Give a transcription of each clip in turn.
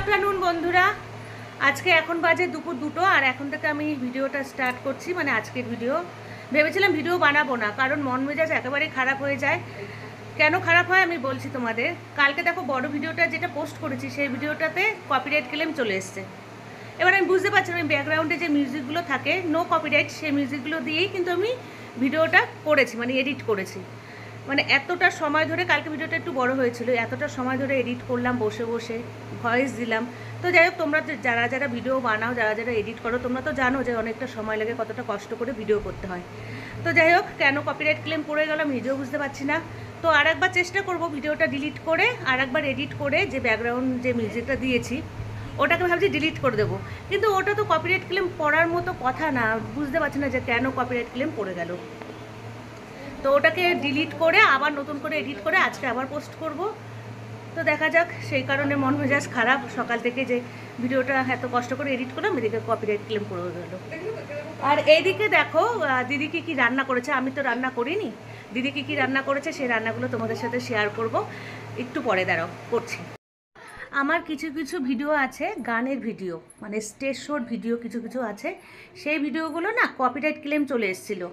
Afternoon বন্ধুরা, আজকে এখন বাজে দুপুর 2টো আর এখন থেকে আমি ভিডিওটা স্টার্ট করছি। মানে আজকের ভিডিও ভেবেছিলাম ভিডিও বানাবো না, কারণ মন মেজাজ একেবারে খারাপ হয়ে যায়। কেন খারাপ হয় আমি বলছি তোমাদের। কালকে দেখো বড় ভিডিওটা যেটা পোস্ট করেছি সেই ভিডিওটাতে কপিরাইট ক্লেম চলে এসছে। এবার আমি বুঝতে পারছি আমি ব্যাকগ্রাউন্ডে যে মিউজিকগুলো থাকে নো কপিরাইট, সেই মিউজিকগুলো দিয়েই কিন্তু আমি ভিডিওটা করেছি, মানে এডিট করেছি। মানে এতটা সময় ধরে, কালকে ভিডিওটা একটু বড় হয়েছিল, এতটা সময় ধরে এডিট করলাম, বসে বসে ভয়েস দিলাম। তো যাই হোক, তোমরা যারা যারা ভিডিও বানাও, যারা যারা এডিট করো, তোমরা তো জানো যে অনেকটা সময় লাগে, কতটা কষ্ট করে ভিডিও করতে হয়। তো যাই হোক, কেন কপিরাইট ক্লেম পড়ে গেল আমি নিজেও বুঝতে পারছি না। তো আর একবার চেষ্টা করব ভিডিওটা ডিলিট করে আর একবার এডিট করে যে ব্যাকগ্রাউন্ড যে মিউজিকটা দিয়েছি ওটাকে ভাবছি ডিলিট করে দেবো, কিন্তু ওটা তো কপিরাইট ক্লেম পড়ার মতো কথা না। বুঝতে পারছি না যে কেন কপিরাইট ক্লেম পড়ে গেল। তো ওটাকে ডিলিট করে আবার নতুন করে এডিট করে আজকে আবার পোস্ট করব। তো দেখা যাক, সেই কারণে মন মেজাজ খারাপ সকাল থেকে, যে ভিডিওটা এত কষ্ট করে এডিট করলাম, এদিকে কপিরাইট ক্লেম পড়ে গেল। আর এইদিকে দেখো দিদি কি রান্না করেছে, আমি তো রান্না করিনি। দিদি কি রান্না করেছে সেই রান্নাগুলো তোমাদের সাথে শেয়ার করব, একটু পরে দাঁড়াও করছি। আমার কিছু কিছু ভিডিও আছে গানের ভিডিও, মানে স্টেজ শোর ভিডিও কিছু কিছু আছে, সেই ভিডিওগুলো না কপিরাইট ক্লেম চলে এসেছিলো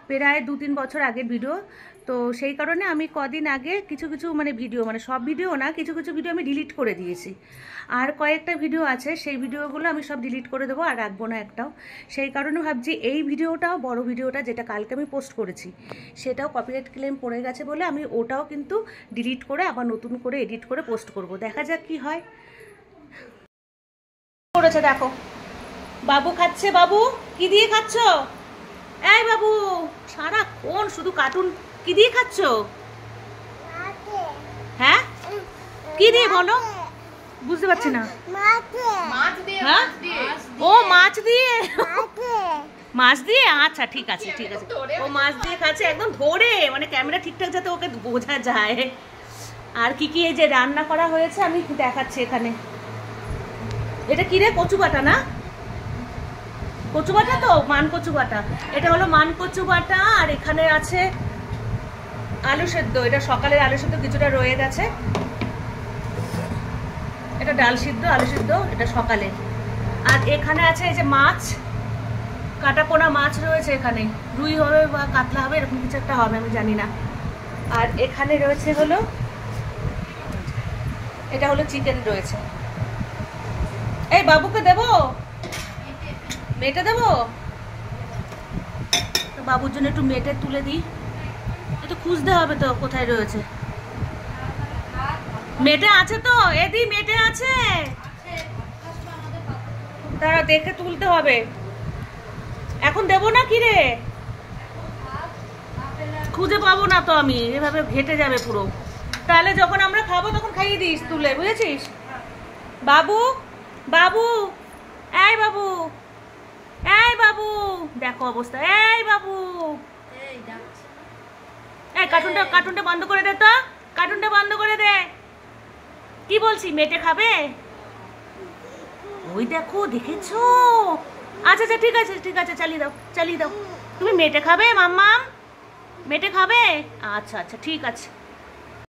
প্রায় 2-3 বছর আগের ভিডিও। তো সেই কারণে আমি কদিন আগে কিছু কিছু মানে ভিডিও, মানে সব ভিডিও না, কিছু কিছু ভিডিও আমি ডিলিট করে দিয়েছি। আর কয়েকটা ভিডিও আছে, সেই ভিডিওগুলো আমি সব ডিলিট করে দেবো, আর রাখবো না একটাও। সেই কারণে ভাবছি এই ভিডিওটাও, বড় ভিডিওটা যেটা কালকে আমি পোস্ট করেছি, সেটাও কপিরাইট ক্লেম পড়ে গেছে বলে আমি ওটাও কিন্তু ডিলিট করে আবার নতুন করে এডিট করে পোস্ট করব। দেখা যাক কি হয়। করেছে দেখো, বাবু খাচ্ছে। বাবু কি দিয়ে খাচ্ছ? এই বাবু সারাক্ষণ শুধু কার্টুন। কি দিয়ে খাচ্ছ? হ্যাঁ কি দিয়ে বলো, বুঝতে পারছি না। ও মাছ দিয়ে, মাছ দিয়ে, আচ্ছা ঠিক আছে ঠিক আছে। ও মাছ দিয়ে খাচ্ছে একদম ধরে, মানে ক্যামেরা ঠিকঠাক যাতে ওকে বোঝা যায়। আর কি কি এই যে রান্না করা হয়েছে আমি দেখাচ্ছি এখানে। এটা কি রে, কচু বাটা না? কচু বাটা তো, মান কচু বাটা। এটা হলো মান কচু বাটা। আর এখানে আছে আলু সেদ্ধ, এটা সকালের আলু সেদ্ধ কিছুটা রয়ে গেছে। এটা ডাল সিদ্ধ, আলু সিদ্ধ, এটা সকালে। আর এখানে আছে এই যে মাছ, কাটা পোনা মাছ রয়েছে এখানে, রুই হবে বা কাতলা হবে, এরকম কিছু একটা হবে, আমি জানি না। আর এখানে রয়েছে হলো, এটা হলো চিকেন রয়েছে। এই বাবুকে দেবো, মেটে দেবো, তো বাবুর জন্য একটু মেটে তুলে দিই। একটু খুঁজতে হবে তো কোথায় রয়েছে। মেটে আছে তো, এদি মেটে আছে, তারা দেখে তুলতে হবে। এখন দেবো না কি রে, খুঁজে পাবো না তো আমি, এভাবে ঘেটে যাবে পুরো। তাহলে যখন আমরা খাবো তখন খাইয়ে দিস তুলে, বুঝেছিস? বাবু বাবু, এই বাবু, এই বাবু, দেখো অবস্থা। এই বাবু, এই কার্টুনটা বন্ধ করে দে তো, কার্টুনটা বন্ধ করে দে। কি বলছি, মেটে খাবে? ওই দেখো, দেখেছো? আচ্ছা আচ্ছা ঠিক আছে ঠিক আছে, চালিয়ে দাও চালিয়ে দাও। তুমি মেটে খাবে মাম্মাম, মেটে খাবে? আচ্ছা আচ্ছা ঠিক আছে।